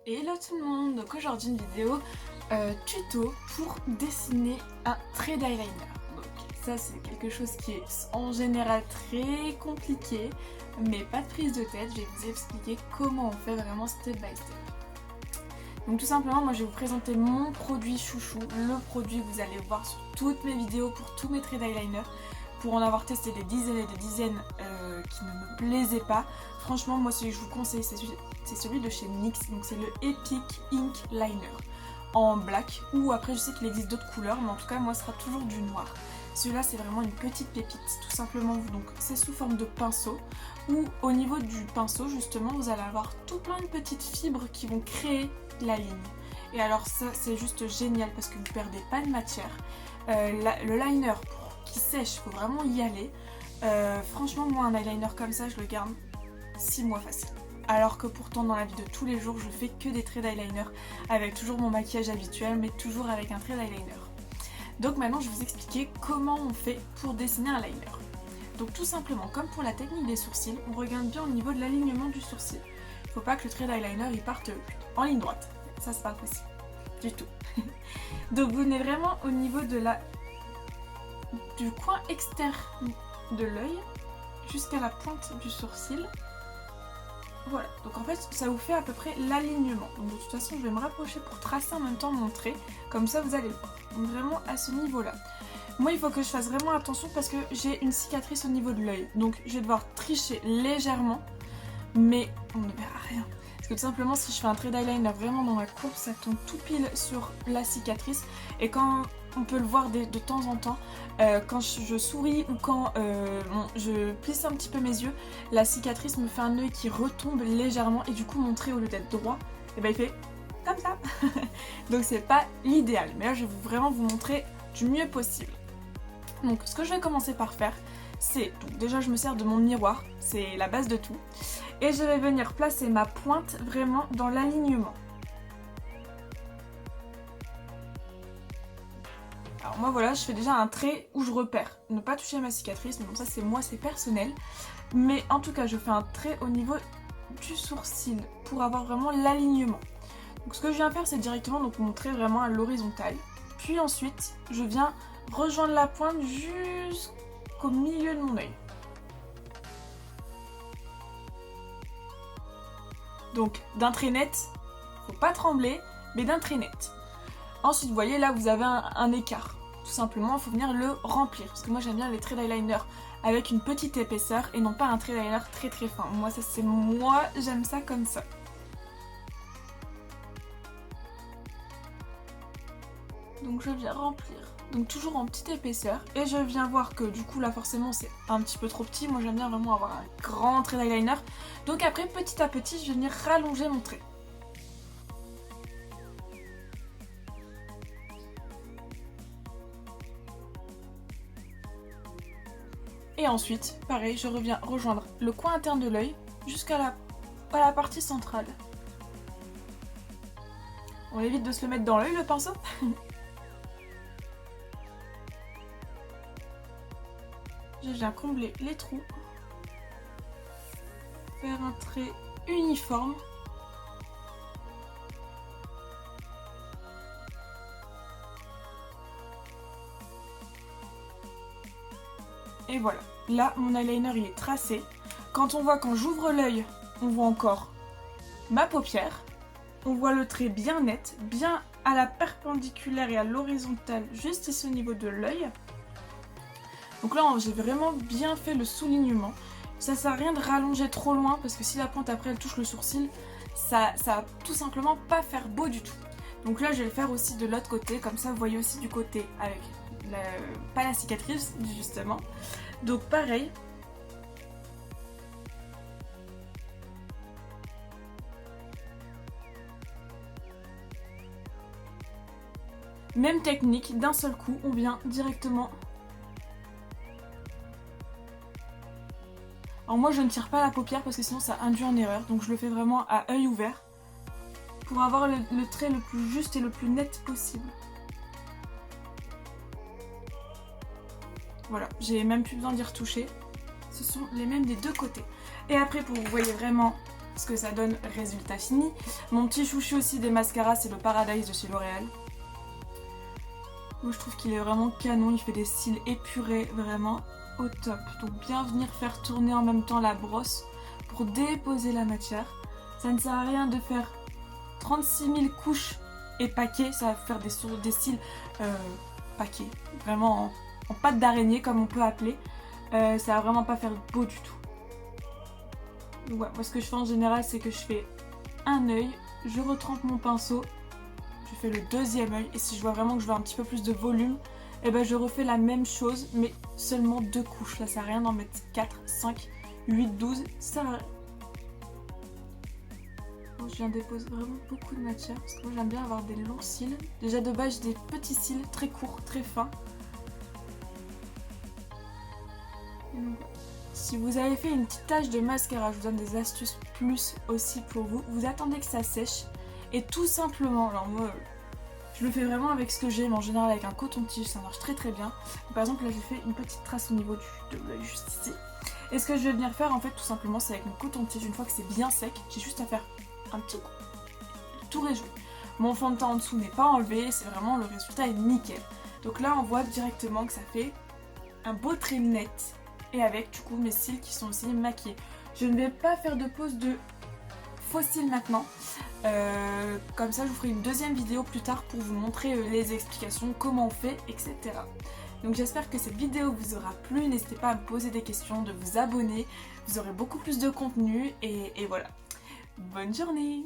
Hello tout le monde, donc aujourd'hui une vidéo tuto pour dessiner un trait d'eyeliner. Donc ça c'est quelque chose qui est en général très compliqué, mais pas de prise de tête, je vais vous expliquer comment on fait vraiment step by step. Donc tout simplement moi je vais vous présenter mon produit chouchou, le produit que vous allez voir sur toutes mes vidéos pour tous mes traits d'eyeliner. Pour en avoir testé des dizaines et des dizaines qui ne me plaisaient pas. Franchement, moi celui que je vous conseille, c'est celui de chez NYX, donc c'est le Epic Ink Liner en black, ou après je sais qu'il existe d'autres couleurs, mais en tout cas moi ce sera toujours du noir. Celui-là c'est vraiment une petite pépite, tout simplement, donc c'est sous forme de pinceau, où au niveau du pinceau justement vous allez avoir tout plein de petites fibres qui vont créer la ligne. Et alors ça c'est juste génial parce que vous perdez pas de matière. Le liner qui sèche, faut vraiment y aller. Franchement moi un eyeliner comme ça je le garde 6 mois facile. Alors que pourtant dans la vie de tous les jours je fais que des traits d'eyeliner avec toujours mon maquillage habituel mais toujours avec un trait d'eyeliner. Donc maintenant je vais vous expliquer comment on fait pour dessiner un liner. Donc tout simplement comme pour la technique des sourcils, on regarde bien au niveau de l'alignement du sourcil. Faut pas que le trait d'eyeliner il parte en ligne droite, ça c'est pas possible du tout. Donc vous venez vraiment au niveau de du coin externe de l'œil jusqu'à la pointe du sourcil. Voilà, donc en fait ça vous fait à peu près l'alignement. Donc de toute façon je vais me rapprocher pour tracer en même temps mon trait, comme ça vous allez le voir. Donc vraiment à ce niveau là. Moi il faut que je fasse vraiment attention parce que j'ai une cicatrice au niveau de l'œil. Donc je vais devoir tricher légèrement, mais on ne verra rien. Parce que tout simplement si je fais un trait d'eyeliner vraiment dans la courbe, ça tombe tout pile sur la cicatrice. Et quand on peut le voir de temps en temps, quand je souris ou quand je plisse un petit peu mes yeux, la cicatrice me fait un œil qui retombe légèrement et du coup mon trait au lieu d'être droit, et ben il fait comme ça. Donc c'est pas l'idéal, mais là je vais vraiment vous montrer du mieux possible. Donc ce que je vais commencer par faire, c'est, donc déjà je me sers de mon miroir, c'est la base de tout, et je vais venir placer ma pointe vraiment dans l'alignement. Alors moi voilà, je fais déjà un trait où je repère, ne pas toucher ma cicatrice, mais bon ça c'est moi, c'est personnel. Mais en tout cas je fais un trait au niveau du sourcil pour avoir vraiment l'alignement. Donc ce que je viens faire c'est directement donc mon trait vraiment à l'horizontale. Puis ensuite je viens rejoindre la pointe jusqu'au milieu de mon œil. Donc d'un trait net, faut pas trembler, mais d'un trait net. Ensuite, vous voyez là, vous avez un écart. Tout simplement, il faut venir le remplir. Parce que moi, j'aime bien les traits d'eyeliner avec une petite épaisseur et non pas un trait d'eyeliner très très fin. Moi, ça c'est moi, j'aime ça comme ça. Donc je viens remplir. Donc toujours en petite épaisseur. Et je viens voir que du coup là forcément c'est un petit peu trop petit. Moi j'aime bien vraiment avoir un grand trait d'eyeliner. Donc après petit à petit je vais venir rallonger mon trait. Et ensuite, pareil, je reviens rejoindre le coin interne de l'œil jusqu'à la partie centrale. On évite de se le mettre dans l'œil le pinceau. Je viens combler les trous, faire un trait uniforme. Et voilà, là mon eyeliner il est tracé. Quand j'ouvre l'œil, on voit encore ma paupière. On voit le trait bien net, bien à la perpendiculaire et à l'horizontale, juste ici au niveau de l'œil. Donc là j'ai vraiment bien fait le soulignement. Ça sert à rien de rallonger trop loin parce que si la pointe après elle touche le sourcil, ça va tout simplement pas faire beau du tout. Donc là je vais le faire aussi de l'autre côté, comme ça vous voyez aussi du côté avec pas la cicatrice justement. Donc pareil. Même technique, d'un seul coup, on vient directement. Alors moi je ne tire pas la paupière parce que sinon ça induit en erreur, donc je le fais vraiment à œil ouvert pour avoir le trait le plus juste et le plus net possible. Voilà, j'ai même plus besoin d'y retoucher. Ce sont les mêmes des deux côtés. Et après, pour vous voyez vraiment ce que ça donne résultat fini. Mon petit chouchou aussi des mascaras, c'est le Paradise de chez L'Oréal. Moi je trouve qu'il est vraiment canon, il fait des cils épurés, vraiment au top. Donc bien venir faire tourner en même temps la brosse pour déposer la matière. Ça ne sert à rien de faire 36 000 couches et paquets, ça va faire des cils paquets, vraiment en pâte d'araignée comme on peut appeler. Ça va vraiment pas faire beau du tout. Donc ouais, moi ce que je fais en général c'est que je fais un œil, je retrempe mon pinceau, je fais le deuxième œil et si je vois vraiment que je veux un petit peu plus de volume, et ben je refais la même chose mais seulement 2 couches. Là ça sert à rien d'en mettre 4, 5, 8, 12, ça sert à rien. Je viens déposer vraiment beaucoup de matière parce que moi j'aime bien avoir des longs cils. Déjà de base j'ai des petits cils très courts, très fins. Si vous avez fait une petite tache de mascara, je vous donne des astuces plus aussi pour vous. Vous attendez que ça sèche et tout simplement, alors moi je le fais vraiment avec ce que j'ai, mais en général avec un coton-tige ça marche très très bien. Par exemple là j'ai fait une petite trace au niveau de l'œil juste ici. Et ce que je vais venir faire en fait tout simplement c'est avec mon coton-tige, une fois que c'est bien sec, j'ai juste à faire un petit coup. Tout est joué. Mon fond de teint en dessous n'est pas enlevé, c'est vraiment le résultat est nickel. Donc là on voit directement que ça fait un beau trait net. Et avec du coup mes cils qui sont aussi maquillés. Je ne vais pas faire de pose de faux cils maintenant. Comme ça je vous ferai une deuxième vidéo plus tard pour vous montrer les explications, comment on fait, etc. Donc j'espère que cette vidéo vous aura plu. N'hésitez pas à me poser des questions, de vous abonner. Vous aurez beaucoup plus de contenu et voilà. Bonne journée!